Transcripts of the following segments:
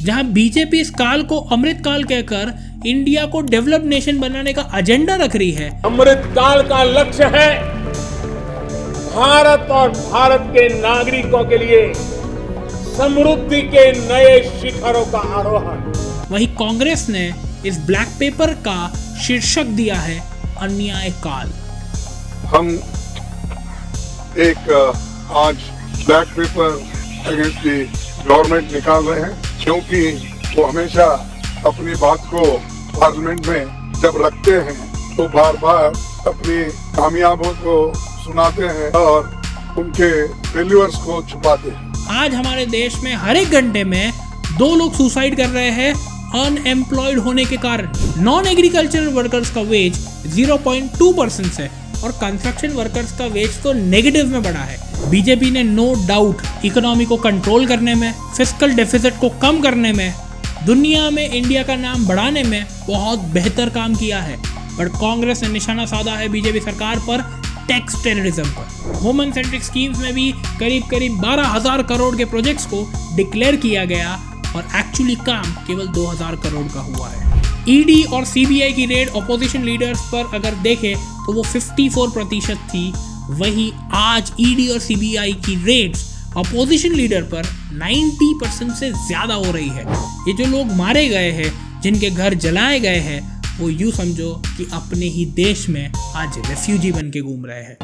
जहां बीजेपी इस काल को अमृत काल कहकर इंडिया को डेवलप्ड नेशन बनाने का एजेंडा रख रही है। अमृत काल का लक्ष्य है भारत और भारत के नागरिकों के लिए समृद्धि के नए शिखरों का आरोहण। वहीं कांग्रेस ने इस ब्लैक पेपर का शीर्षक दिया है अन्याय काल। हम एक आज black pepper against the government निकाल रहे हैं, क्योंकि वो हमेशा अपनी बात को पार्लियामेंट में जब रखते हैं तो बार बार अपनी कामयाबियों को सुनाते हैं और उनके फेल्यूर्स को छुपाते हैं। आज हमारे देश में हर एक घंटे में 2 लोग सुसाइड कर रहे हैं अनएम्प्लॉयड होने के कारण। नॉन एग्रीकल्चरल वर्कर्स का वेज 0.2% से और कंस्ट्रक्शन वर्कर्स का वेज तो नेगेटिव में बढ़ा है। बीजेपी ने नो डाउट इकोनॉमी को कंट्रोल करने में, फिस्कल डेफिसिट को कम करने में, दुनिया में इंडिया का नाम बढ़ाने में बहुत बेहतर काम किया है। पर कांग्रेस ने निशाना साधा है बीजेपी सरकार पर टैक्स टेररिज्म पर। वुमेन सेंट्रिक स्कीम्स में भी करीब 12,000 करोड़ के प्रोजेक्ट्स को डिक्लेयर किया गया और एक्चुअली काम केवल 2,000 करोड़ का हुआ है। ईडी और सीबीआई की रेड ऑपोजिशन लीडर्स पर अगर देखें तो वो 54% थी, वही आज ईडी और सीबीआई की रेड्स अपोजिशन लीडर पर 90% से ज्यादा हो रही है। ये जो लोग मारे गए हैं, जिनके घर जलाए गए हैं, वो यूं समझो कि अपने ही देश में आज रेफ्यूजी बन के घूम रहे हैं।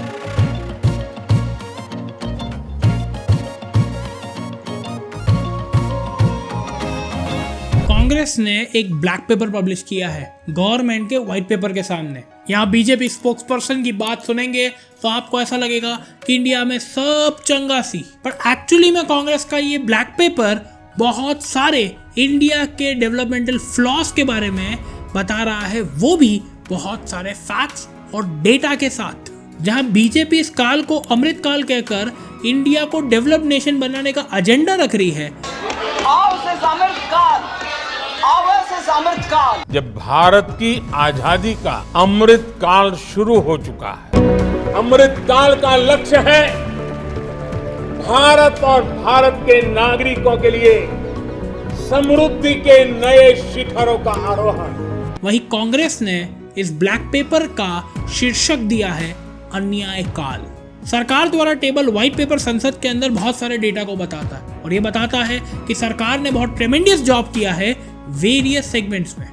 कांग्रेस ने एक ब्लैक पेपर पब्लिश किया है गवर्नमेंट के व्हाइट पेपर के सामने। यहाँ बीजेपी स्पोक्सपर्सन की बात सुनेंगे तो आपको ऐसा लगेगा कि इंडिया में सब चंगा सी, पर एक्चुअली में कांग्रेस का ये ब्लैक पेपर बहुत सारे इंडिया के डेवलपमेंटल फ्लॉस के बारे में बता रहा है, वो भी बहुत सारे फैक्ट्स और डेटा के साथ। जहां बीजेपी इस काल को अमृत काल कहकर इंडिया को डेवलप्ड नेशन बनाने का एजेंडा रख रही है। जब भारत की आजादी का अमृत काल शुरू हो चुका है, अमृत काल का लक्ष्य है भारत और भारत के नागरिकों के लिए समृद्धि के नए शिखरों का आरोहण। वहीं कांग्रेस ने इस ब्लैक पेपर का शीर्षक दिया है अन्याय काल। सरकार द्वारा टेबल व्हाइट पेपर संसद के अंदर बहुत सारे डेटा को बताता है और ये बताता है कि सरकार ने बहुत ट्रेमेंडियस जॉब किया है वेरियस सेगमेंट्स में।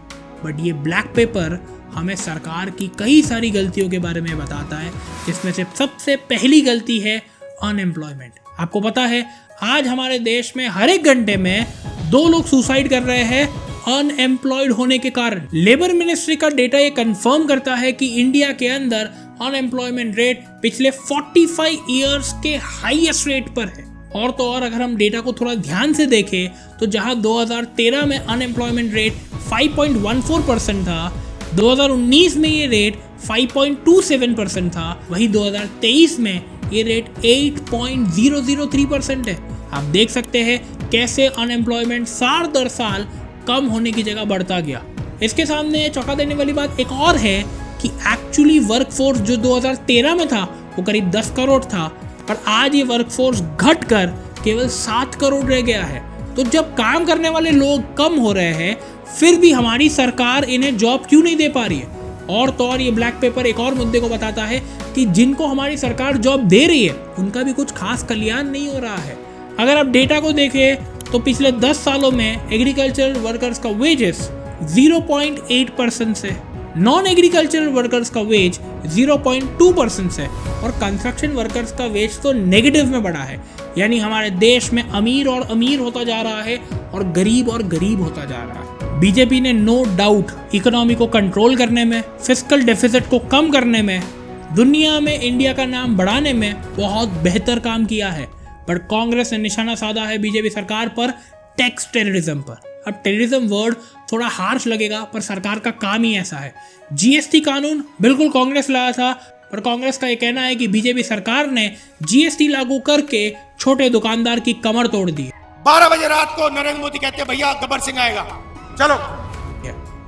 बट ये ब्लैक पेपर हमें सरकार की कई सारी गलतियों के बारे में बताता है, जिसमें से सबसे पहली गलती है अनएम्प्लॉयमेंट। आपको पता है आज हमारे देश में हर एक घंटे में 2 लोग सुसाइड कर रहे हैं अनएम्प्लॉयड होने के कारण। लेबर मिनिस्ट्री का डेटा ये कंफर्म करता है कि इंडिया के अंदर अनएम्प्लॉयमेंट रेट पिछले 45 ईयर्स के हाईएस्ट रेट पर है। और तो और अगर हम डेटा को थोड़ा ध्यान से देखें तो जहां 2013 में अनएम्प्लॉयमेंट रेट 5.14% था, 2019 में ये रेट 5.27% था, वहीं 2023 में ये रेट 8.003% है। आप देख सकते हैं कैसे अनएम्प्लॉयमेंट साल दर साल कम होने की जगह बढ़ता गया। इसके सामने चौंका देने वाली बात एक और है कि एक्चुअली वर्कफोर्स जो 2013 में था वो करीब 10 करोड़ था, पर आज ये वर्कफोर्स घटकर केवल 7 करोड़ रह गया है। तो जब काम करने वाले लोग कम हो रहे हैं, फिर भी हमारी सरकार इन्हें जॉब क्यों नहीं दे पा रही है? और तो और ये ब्लैक पेपर एक और मुद्दे को बताता है कि जिनको हमारी सरकार जॉब दे रही है उनका भी कुछ खास कल्याण नहीं हो रहा है। अगर आप डेटा को देखें तो पिछले 10 सालों में एग्रीकल्चरल वर्कर्स का वेजेस 0.8% से, नॉन एग्रीकल्चरल वर्कर्स का वेज 0.2% से और कंस्ट्रक्शन वर्कर्स का वेज तो नेगेटिव में बढ़ा है। यानी हमारे देश में अमीर और अमीर होता जा रहा है और गरीब होता जा रहा है। बीजेपी ने नो डाउट इकोनॉमी को कंट्रोल करने में, फिस्कल डेफिसिट को कम करने में, दुनिया में इंडिया का नाम बढ़ाने में बहुत बेहतर काम किया है। पर कांग्रेस ने निशाना साधा है बीजेपी सरकार पर टैक्स टेररिज्म पर। अब टेररिज्म वर्ड थोड़ा हार्श लगेगा, पर सरकार का काम ही ऐसा है। जीएसटी कानून बिल्कुल कांग्रेस लाया था, पर कांग्रेस का ये कहना है कि बीजेपी सरकार ने जीएसटी लागू करके छोटे दुकानदार की कमर तोड़ दी। 12 बजे रात को नरेंद्र मोदी कहते हैं भैया गब्बर सिंह आएगा, चलो।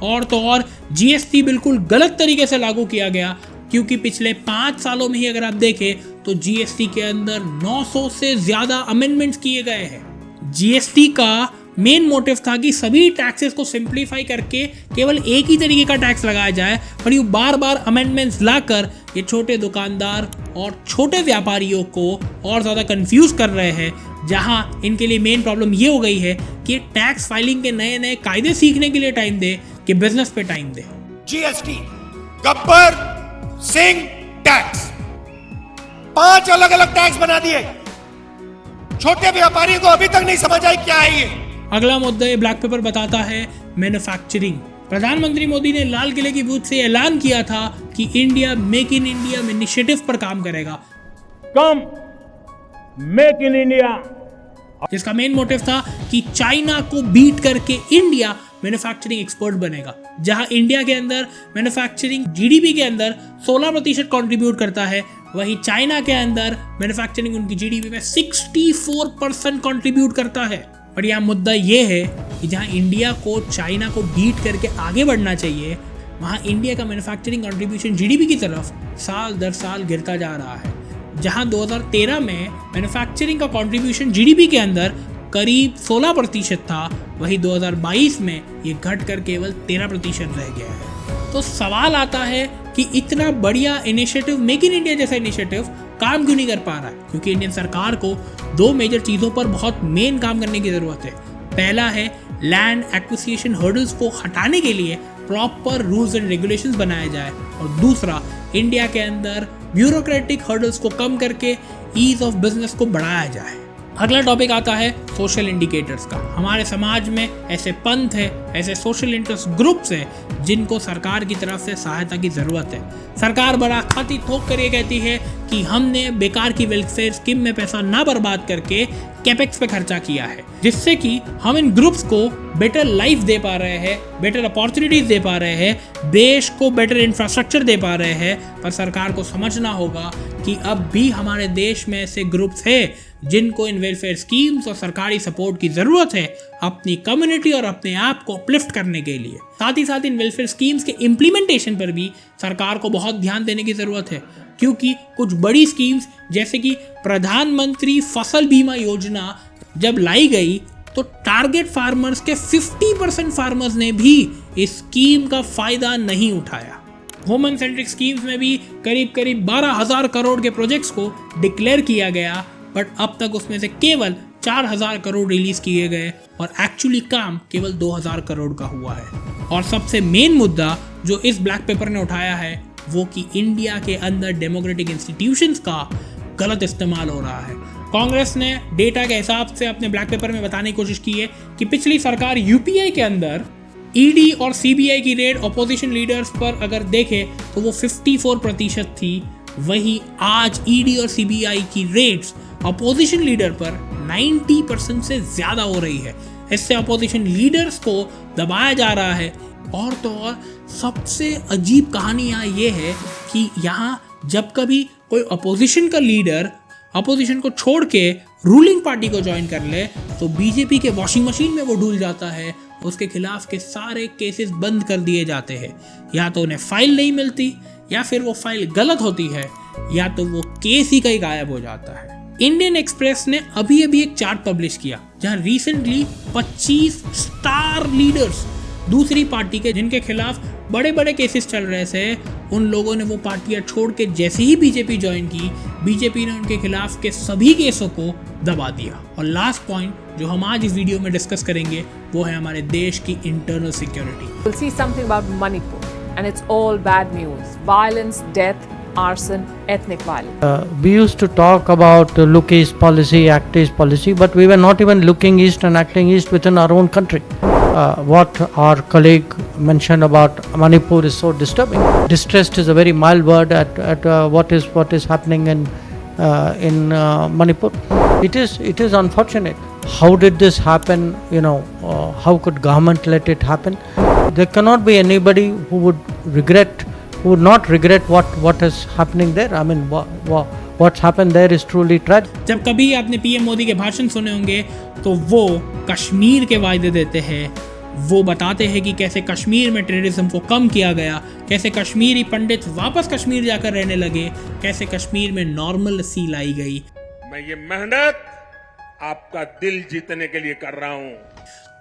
और तो और जीएसटी बिल्कुल गलत तरीके से लागू किया गया, क्योंकि पिछले 5 सालों में ही अगर आप देखें तो जीएसटी के अंदर 900 से ज्यादा अमेंडमेंट्स किए गए हैं। जीएसटी का मेन मोटिव था कि सभी टैक्सेस को सिंप्लीफाई करके केवल एक ही तरीके का टैक्स लगाया जाए, पर ये बार बार अमेंडमेंट्स लाकर ये छोटे दुकानदार और छोटे व्यापारियों को और ज़्यादा कंफ्यूज कर रहे हैं, जहां इनके लिए मेन प्रॉब्लम ये हो गई है कि टैक्स फाइलिंग के नए नए कायदे सीखने के लिए टाइम दे कि बिजनेस पे टाइम दे। जीएसटी, गब्बर सिंह टैक्स, 5 अलग अलग टैक्स बना दिए। छोटे व्यापारी को अभी तक नहीं समझ आई क्या है ये। अगला मुद्दा ये ब्लैक पेपर बताता है मैन्युफैक्चरिंग। प्रधानमंत्री मोदी ने लाल किले की बूथ से ऐलान किया था कि India make in India initiative पर काम करेगा। कम मेक इन इंडिया, जिसका मेन मोटिव था कि चाइना को बीट करके इंडिया मैन्युफैक्चरिंग एक्सपर्ट बनेगा। जहां इंडिया के अंदर मैन्युफैक्चरिंग जीडीपी के अंदर 16% कंट्रीब्यूट करता है, वहीं चाइना के अंदर मैन्युफैक्चरिंग उनकी जीडीपी में 64% कंट्रीब्यूट करता है। और यहाँ मुद्दा ये है कि जहाँ इंडिया को चाइना को बीट करके आगे बढ़ना चाहिए, वहाँ इंडिया का मैन्युफैक्चरिंग कंट्रीब्यूशन जीडीपी की तरफ साल दर साल गिरता जा रहा है। जहाँ 2013 में मैन्युफैक्चरिंग का कंट्रीब्यूशन जीडीपी के अंदर करीब 16% था, वहीं 2022 में ये घट कर केवल 13% रह गया है। तो सवाल आता है कि इतना बढ़िया इनिशिएटिव, मेक इन इंडिया जैसा इनिशिएटिव काम क्यों नहीं कर पा रहा है? क्योंकि इंडियन सरकार को 2 मेजर चीज़ों पर बहुत मेन काम करने की ज़रूरत है। पहला है लैंड एक्विजिशन हर्डल्स को हटाने के लिए प्रॉपर रूल्स एंड रेगुलेशंस बनाया जाए, और दूसरा इंडिया के अंदर ब्यूरोक्रेटिक हर्डल्स को कम करके ईज ऑफ बिजनेस को बढ़ाया जाए। अगला टॉपिक आता है सोशल इंडिकेटर्स का। हमारे समाज में ऐसे पंथ है, ऐसे सोशल इंटरेस्ट ग्रुप्स हैं जिनको सरकार की तरफ से सहायता की ज़रूरत है। सरकार बड़ा खाती ठोक कर ये कहती है कि हमने बेकार की वेलफेयर स्कीम में पैसा ना बर्बाद करके कैपेक्स पे खर्चा किया है, जिससे कि हम इन ग्रुप्स को बेटर लाइफ दे पा रहे हैं, बेटर अपॉर्चुनिटीज दे पा रहे हैं, देश को बेटर इंफ्रास्ट्रक्चर दे पा रहे हैं। पर सरकार को समझना होगा कि अब भी हमारे देश में ऐसे ग्रुप्स हैं जिनको इन वेलफेयर स्कीम्स और सरकारी सपोर्ट की ज़रूरत है अपनी कम्युनिटी और अपने आप को अपलिफ्ट करने के लिए। साथ ही साथ इन वेलफेयर स्कीम्स के इम्प्लीमेंटेशन पर भी सरकार को बहुत ध्यान देने की ज़रूरत है, क्योंकि कुछ बड़ी स्कीम्स जैसे कि प्रधानमंत्री फसल बीमा योजना जब लाई गई तो टारगेट फार्मर्स के 50% फार्मर्स ने भी इस स्कीम का फ़ायदा नहीं उठाया। वुमन सेंट्रिक स्कीम्स में भी करीब 12,000 करोड़ के प्रोजेक्ट्स को डिक्लेयर किया गया, बट अब तक उसमें से केवल 4,000 करोड़ रिलीज किए गए और एक्चुअली काम केवल 2,000 करोड़ का हुआ है। और सबसे मेन मुद्दा जो इस ब्लैक पेपर ने उठाया है वो कि इंडिया के अंदर डेमोक्रेटिक इंस्टीट्यूशंस का गलत इस्तेमाल हो रहा है। कांग्रेस ने डेटा के हिसाब से अपने ब्लैक पेपर में बताने की कोशिश की है कि पिछली सरकार यूपीआई के अंदर ईडी और सीबीआई की रेड अपोजिशन लीडर्स पर अगर देखें तो वो 54% थी, वहीं आज ईडी और सीबीआई की रेड्स अपोजिशन लीडर पर 90% से ज़्यादा हो रही है। इससे अपोजिशन लीडर्स को दबाया जा रहा है। और तो और सबसे अजीब कहानी यहाँ ये है कि यहाँ जब कभी कोई अपोजिशन का लीडर अपोजिशन को छोड़ के रूलिंग पार्टी को ज्वाइन कर ले तो बीजेपी के वॉशिंग मशीन में वो डूल जाता है, उसके खिलाफ के सारे केसेस बंद कर दिए जाते हैं। या तो उन्हें फाइल नहीं मिलती, या फिर वो फाइल गलत होती है, या तो वो केस ही कहीं गायब हो जाता है। इंडियन एक्सप्रेस ने अभी एक चार्ट पब्लिश किया जहां रिसेंटली 25 स्टार लीडर्स दूसरी पार्टी के जिनके खिलाफ बड़े बड़े केसेस चल रहे थे, उन लोगों ने वो पार्टियां छोड़ के जैसे ही बीजेपी ज्वाइन की, बीजेपी ने उनके खिलाफ के सभी केसों को दबा दिया। और लास्ट पॉइंट जो हम आज इस वीडियो में डिस्कस करेंगे वो है हमारे देश की internal security. We'll see something about Manipur, and it's all bad news. Violence, death, arson, ethnic violence. We used to talk about look east policy, act east policy, but we were not even looking east and acting east within our own country. What our colleague mentioned about Manipur is so disturbing. Distressed is a very mild word at what is happening in Manipur. It is unfortunate. How did this happen? How could government let it happen? There cannot be anybody who would not regret what is happening there. I mean, what's happened there is truly tragic. जब कभी आपने PM Modi के भाषण सुने होंगे तो वो कश्मीर के वायदे देते हैं, वो बताते हैं कि कैसे कश्मीर में टेररिज्म को कम किया गया, कैसे कश्मीरी पंडित वापस कश्मीर जाकर रहने लगे, कैसे कश्मीर में नॉर्मलसी लाई गई। मैं ये मेहनत आपका दिल जीतने के लिए कर रहा हूं।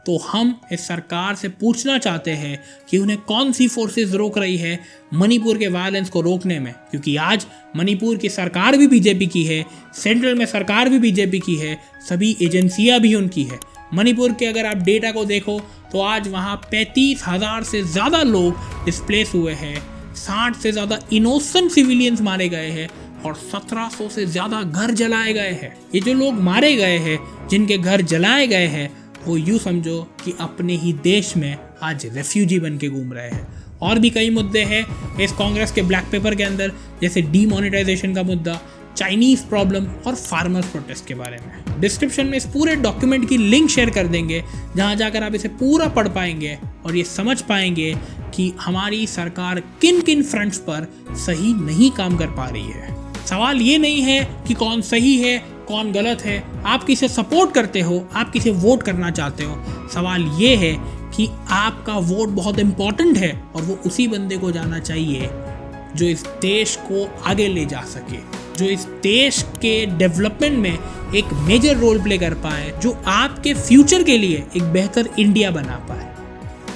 तो हम इस सरकार से पूछना चाहते हैं कि उन्हें कौन सी फोर्सेस रोक रही है मणिपुर के वायलेंस को रोकने में, क्योंकि आज मणिपुर की सरकार भी बीजेपी की है, सेंट्रल में सरकार भी बीजेपी की है, सभी एजेंसियां भी उनकी है। मणिपुर के अगर आप डेटा को देखो तो आज वहाँ 35,000 से ज़्यादा लोग डिस्प्लेस हुए हैं, 60 से ज़्यादा इनोसेंट सिविलियंस मारे गए हैं और 1700 से ज़्यादा घर जलाए गए हैं। ये जो लोग मारे गए हैं, जिनके घर जलाए गए हैं, वो यूँ समझो कि अपने ही देश में आज रेफ्यूजी बन के घूम रहे हैं। और भी कई मुद्दे हैं इस कांग्रेस के ब्लैक पेपर के अंदर, जैसे डीमोनेटाइजेशन का मुद्दा, चाइनीज़ प्रॉब्लम और फार्मर्स प्रोटेस्ट के बारे में। डिस्क्रिप्शन में इस पूरे डॉक्यूमेंट की लिंक शेयर कर देंगे, जहां जाकर आप इसे पूरा पढ़ पाएंगे और ये समझ पाएंगे कि हमारी सरकार किन किन फ्रंट्स पर सही नहीं काम कर पा रही है। सवाल ये नहीं है कि कौन सही है कौन गलत है, आप किसे सपोर्ट करते हो, आप किसे वोट करना चाहते हो। सवाल ये है कि आपका वोट बहुत इंपॉर्टेंट है और वो उसी बंदे को जाना चाहिए जो इस देश को आगे ले जा सके, जो इस देश के डेवलपमेंट में एक मेजर रोल प्ले कर पाए, जो आपके फ्यूचर के लिए एक बेहतर इंडिया बना पाए।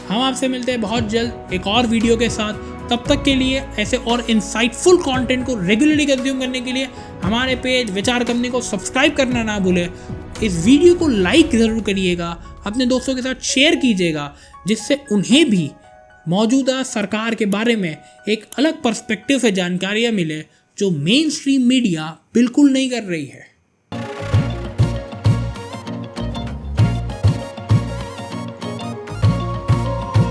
हम आपसे मिलते हैं बहुत जल्द एक और वीडियो के साथ। तब तक के लिए ऐसे और इंसाइटफुल कंटेंट को रेगुलरली कंज्यूम करने के लिए हमारे पेज विचार कंपनी को सब्सक्राइब करना ना भूलें। इस वीडियो को लाइक ज़रूर करिएगा, अपने दोस्तों के साथ शेयर कीजिएगा, जिससे उन्हें भी मौजूदा सरकार के बारे में एक अलग पर्सपेक्टिव से जानकारियाँ मिले जो मेन स्ट्रीम मीडिया बिल्कुल नहीं कर रही है।